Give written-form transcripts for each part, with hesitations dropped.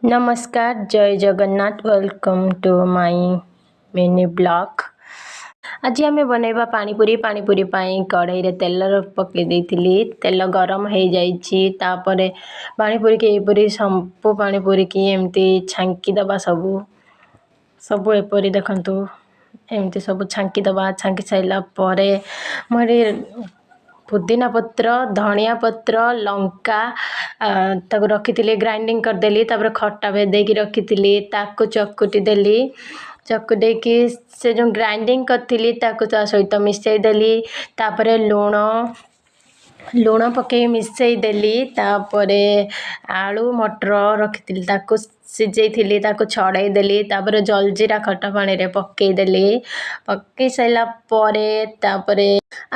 नमस्कार जय Jagannath welcome to my mini blog. आज आम बनैबा पानीपुरी कढ़ई रे तेल पकई देइथिली तेल गरम हो जाइछि तापरे पानीपुरी के एपरी संपू पानीपुरी की एमती छांकी दबा सबू एपरी देखंतु एमती सब छांकी दबा छांकी साइला परे मोरे पुदीना पत्र धनिया पत्र लंका ताको रखी ग्राइंडिंग करदेली तापर खट्टा भेदेकी रखी ताको चकुटी देली चकुटे की से जो ग्राइंडिंग करी ताको ता सहित मिसई देली तापर लुण पकई मिसई देली तापरे आलू मटर रखी ताको सिझेई ताको छड़ाई देली तापर जलजीरा खट्टा पानी रे पकई देली पकई साइला परे तापरे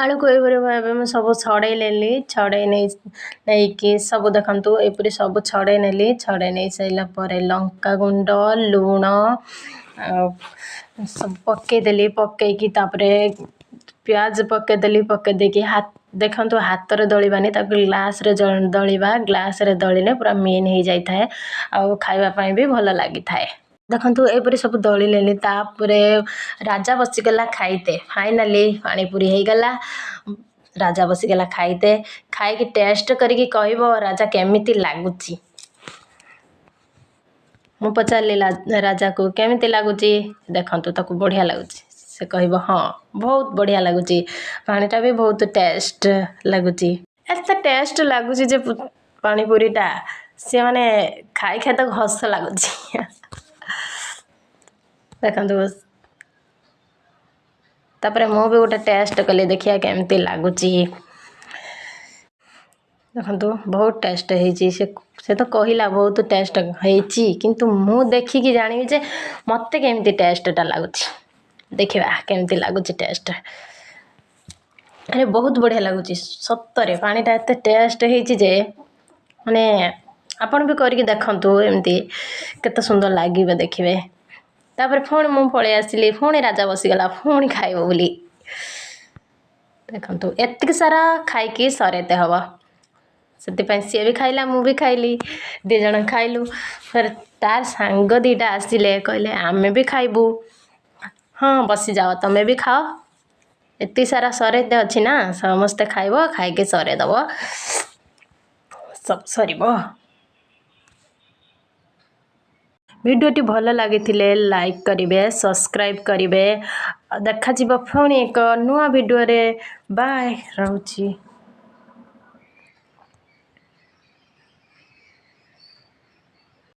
आलू को एपरी सब छड़ाई लेली छड़ाई नहीं कि सब देखंतु एपरी सब छड़ाई नेली छड़ाई नहीं साइला परे लंका गुंड लुण सब पकई देली पकई की तापरे प्याज पकई देली पकई देकी हाथ देखंतु हाथ रे दळीबानी ताको ग्लास रे दळीबा ग्लास रे दळीले पूरा मेन हो जाई थाए आ खाइबा पई भी भल लागि थाए। देखंतु एपरी सब दळी लेली तापरे राजा बसिगला खाइते फाइनली पानीपुरी हो गला राजा बसिगला खाइते खाई की टेस्ट करके कहबो राजा केमिति लागुची। मु पचारली राजा को केमिति लागुची देखंतु ताको बढ़िया लागुची से कहबो हाँ बहुत बढ़िया लगुची पानीटा भी बहुत टेस्ट लगुची एत टेस्ट लगुची जे पानीपुरीटा से माने खाई खाई तो हस लगुची देखंतु तापर मु भी गोटे टेस्ट कली देखिया केमिति लगुची देखंतु बहुत टेस्ट हेची से तो कहिला बहुत टेस्ट हेची किंतु मु देखी कि जानिबी जे मते केमिति टेस्टटा लगुची देखिबा केमिति लगुची टेस्ट अरे बहुत बढ़िया लगुची सत्तरे पानीटा एते टेस्ट हेची जे माने आपण भी करके देखंतु एमती केते सुंदर लागिबे देखिबे तापर फोन मु पळे आसिली फोन राजा बसिगला फोन खाइबो बोली देखंतु एतिक सारा खाई की सरेते हवा से सी भी खाइला मु भी खाइली दि जण खाइलु फिर तार सांग दीटा आसिले कहले आमे भी खाइबू हाँ बसी जाओ तमे भी खाओ एति सारा सरेते अच्छी ना समस्ते खाइबो खाई के सरे दबो सब सरीबो। वीडियोटी भल लगी लाइक करिवे सब्सक्राइब करिवे देखा जीव पुणी एक नुआ वीडियो रे बाय रहूची।